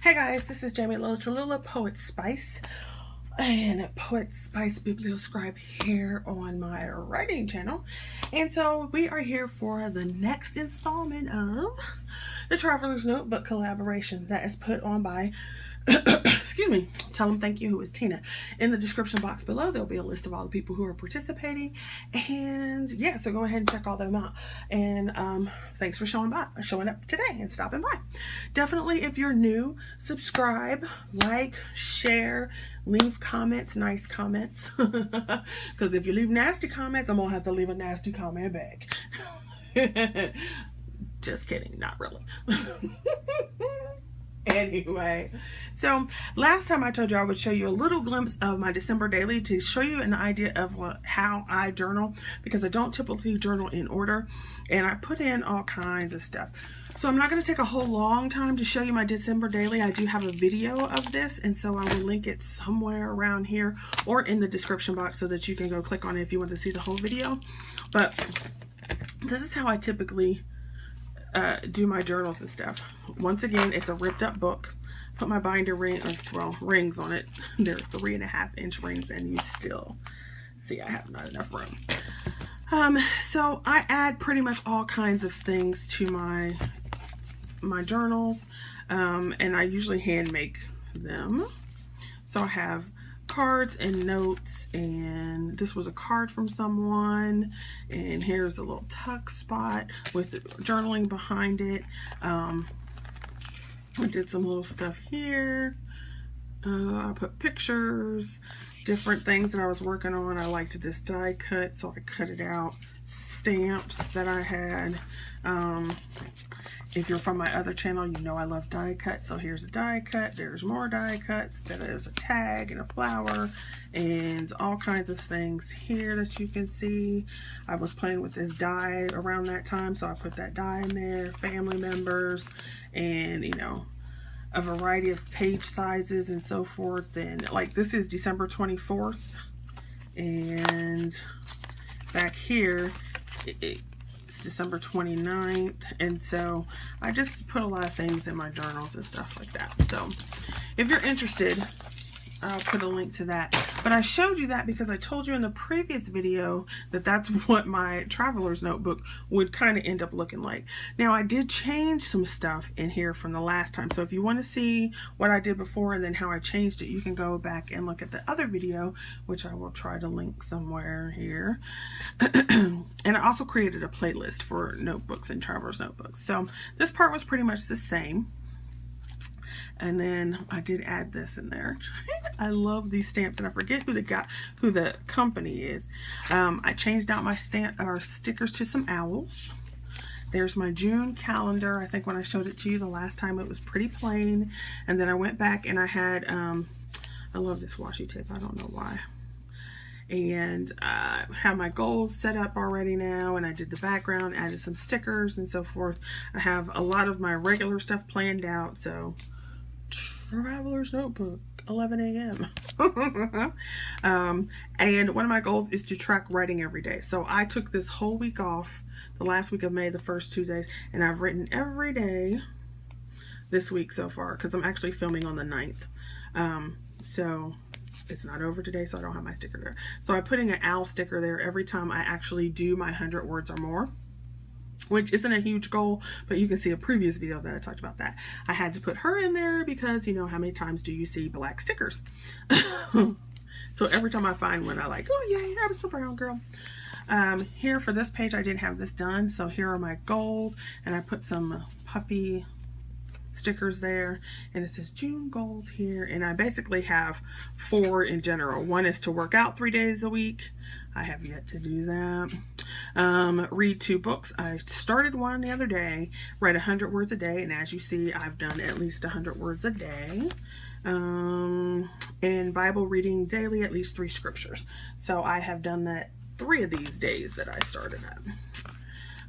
Hey guys, this is Jamie Little Cholula, Poetspice, and Poetspice Biblio Scribe here on my writing channel. And so we are here for the next installment of the Traveler's Notebook collaboration that is put on by excuse me, Tell Him Thank You, who is Tina. In the description box below, there'll be a list of all the people who are participating. And yeah, so go ahead and check all them out. And thanks for showing up today and stopping by. Definitely, if you're new, subscribe, like, share, leave comments, nice comments. Because if you leave nasty comments, I'm gonna have to leave a nasty comment back. Just kidding, not really. Anyway, so last time I told you I would show you a little glimpse of my December daily to show you an idea of how I journal, because I don't typically journal in order, and I put in all kinds of stuff. So I'm not going to take a whole long time to show you my December daily. I do have a video of this, and so I will link it somewhere around here or in the description box so that you can go click on it if you want to see the whole video. But this is how I typically do my journals and stuff. Once again, it's a ripped up book. Put my binder rings on it. They're 3.5-inch rings, and you still see I have not enough room. So I add pretty much all kinds of things to my journals, and I usually hand make them. So I have cards and notes, and this was a card from someone, and here's a little tuck spot with journaling behind it. I did some little stuff here. I put pictures, different things that I was working on. I liked this die cut, so I cut it out. Stamps that I had. If you're from my other channel, you know I love die cuts. So here's a die cut. There's more die cuts. There's a tag and a flower and all kinds of things here that you can see. I was playing with this die around that time, so I put that die in there. Family members, and you know, a variety of page sizes and so forth. And like this is December 24th, and back here it's December 29th, and so I just put a lot of things in my journals and stuff like that. So if you're interested, I'll put a link to that. But I showed you that because I told you in the previous video that that's what my traveler's notebook would kind of end up looking like. Now I did change some stuff in here from the last time, so if you want to see what I did before and then how I changed it, you can go back and look at the other video, which I will try to link somewhere here. And I also created a playlist for notebooks and traveler's notebooks. So this part was pretty much the same. And then I did add this in there. I love these stamps, and I forget who the company is. I changed out my stickers to some owls. There's my June calendar. I think when I showed it to you the last time, it was pretty plain. And then I went back and I had, I love this washi tape. I don't know why. And I have my goals set up already now, and I did the background, added some stickers and so forth. I have a lot of my regular stuff planned out, so Traveler's Notebook, 11 a.m. And one of my goals is to track writing every day. So I took this whole week off, the last week of May, the first 2 days, and I've written every day this week so far, because I'm actually filming on the 9th. So it's not over today, so I don't have my sticker there. So I'm putting an owl sticker there every time I actually do my 100 words or more, which isn't a huge goal, but you can see a previous video that I talked about that. I had to put her in there because, you know, how many times do you see black stickers? So every time I find one, I like, oh yay, I'm so proud, girl. Here for this page, I didn't have this done, so here are my goals, and I put some puffy stickers there, and it says June goals here, and I basically have 4 in general. One is to work out 3 days a week. I have yet to do that. Read 2 books. I started one the other day, read 100 words a day, and as you see, I've done at least 100 words a day. And Bible reading daily, at least 3 scriptures. So I have done that 3 of these days that I started at.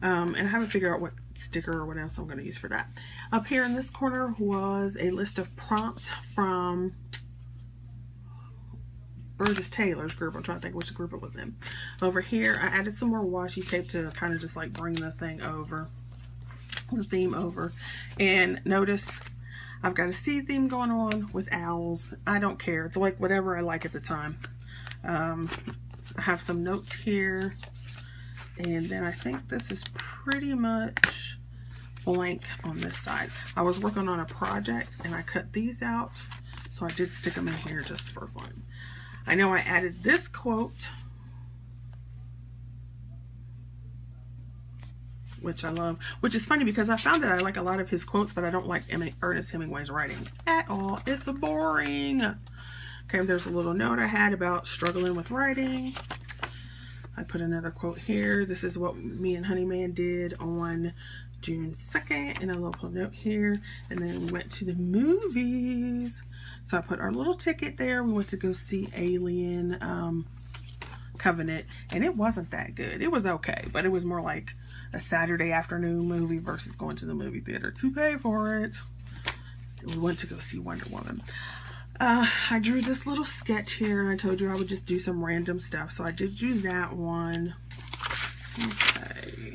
And I haven't figured out what sticker or what else I'm going to use for that. Up here in this corner was a list of prompts from Burgess Taylor's group. I'm trying to think which group it was in. Over here, I added some more washi tape to kind of just like bring the thing over, the theme over. And notice I've got a sea theme going on with owls. I don't care. It's like whatever I like at the time. I have some notes here. And then I think this is pretty much blank on this side. I was working on a project and I cut these out. So I did stick them in here just for fun. I know I added this quote, which I love, which is funny because I found that I like a lot of his quotes, but I don't like Ernest Hemingway's writing at all. It's boring. Okay, there's a little note I had about struggling with writing. I put another quote here. This is what me and Honeyman did on June 2nd, and a little note here. And then we went to the movies. So I put our little ticket there. We went to go see Alien Covenant, and it wasn't that good. It was okay, but it was more like a Saturday afternoon movie versus going to the movie theater to pay for it. We went to go see Wonder Woman. I drew this little sketch here, and I told you I would just do some random stuff. So I did do that one. Okay.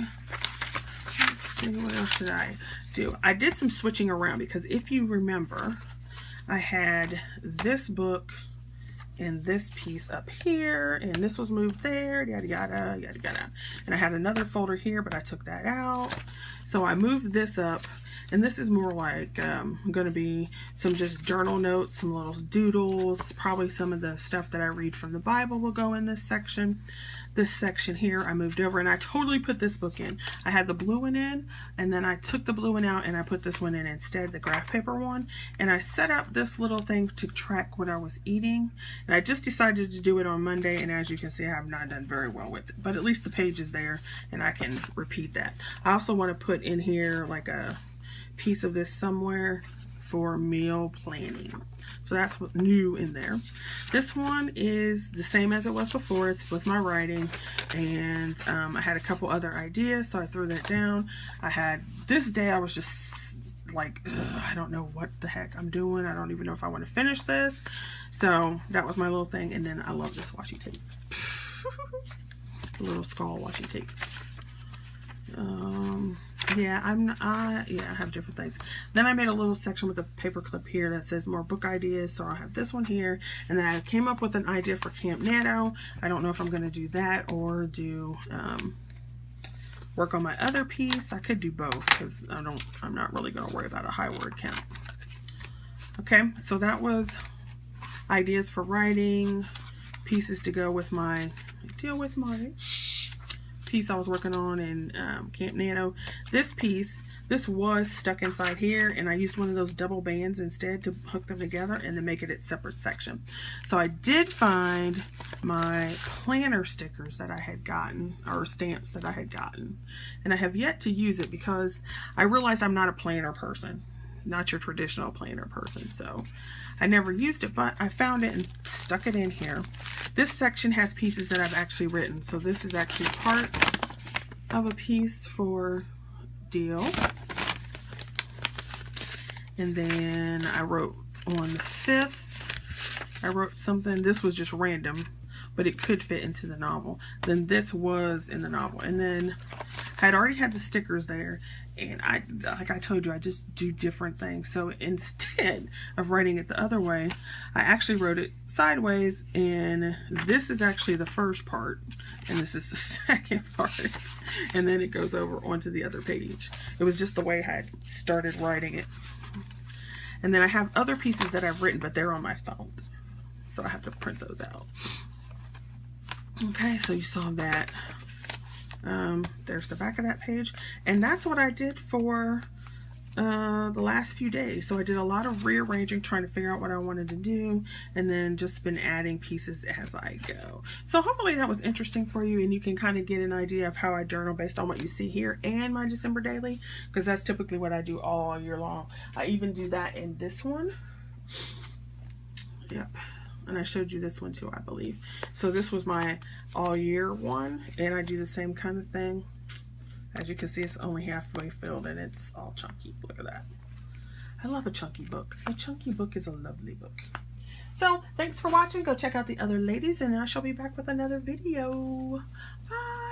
Let's see, what else did I do? I did some switching around because if you remember, I had this book and this piece up here, and this was moved there, yada yada yada yada. And I had another folder here, but I took that out. So I moved this up, and this is more like going to be some just journal notes, some little doodles, probably some of the stuff that I read from the Bible will go in this section. This section here I moved over, and I totally put this book in. I had the blue one in, and then I took the blue one out and I put this one in instead, the graph paper one. And I set up this little thing to track what I was eating, and I just decided to do it on Monday, and as you can see I have not done very well with it, but at least the page is there and I can repeat that. I also want to put in here like a piece of this somewhere for meal planning. So that's what's new in there. This one is the same as it was before. It's with my writing, and I had a couple other ideas, so I threw that down. I had this day I was just like, I don't know what the heck I'm doing. I don't even know if I want to finish this. So that was my little thing. And then I love this washi tape. Little skull washi tape. Yeah, I have different things. Then I made a little section with a paper clip here that says more book ideas, so I'll have this one here. And then I came up with an idea for Camp Nano. I don't know if I'm going to do that or do work on my other piece. I could do both because I'm not really going to worry about a high word count. Okay, so that was ideas for writing, pieces to go with my piece I was working on in Camp Nano. This piece, this was stuck inside here, and I used one of those double bands instead to hook them together and then make it its separate section. So I did find my planner stickers that I had gotten, or stamps that I had gotten, and I have yet to use it because I realized I'm not a planner person, not your traditional planner person, so I never used it, but I found it and stuck it in here. This section has pieces that I've actually written, so this is actually part of a piece for Deal. And then I wrote on the 5th, I wrote something, this was just random, but it could fit into the novel. Then this was in the novel, and then I had already had the stickers there, and like I told you, I just do different things. So instead of writing it the other way, I actually wrote it sideways, and this is actually the first part, and this is the second part, and then it goes over onto the other page. It was just the way I had started writing it. And then I have other pieces that I've written, but they're on my phone, so I have to print those out. Okay, so you saw that. There's the back of that page, and that's what I did for the last few days. So I did a lot of rearranging, trying to figure out what I wanted to do, and then just been adding pieces as I go. So hopefully that was interesting for you, and you can kind of get an idea of how I journal based on what you see here and my December daily, because that's typically what I do all year long. I even do that in this one. Yep. And I showed you this one too, I believe. So this was my all year one, and I do the same kind of thing. As you can see, it's only halfway filled and it's all chunky. Look at that. I love a chunky book. A chunky book is a lovely book. So thanks for watching. Go check out the other ladies, and I shall be back with another video. Bye.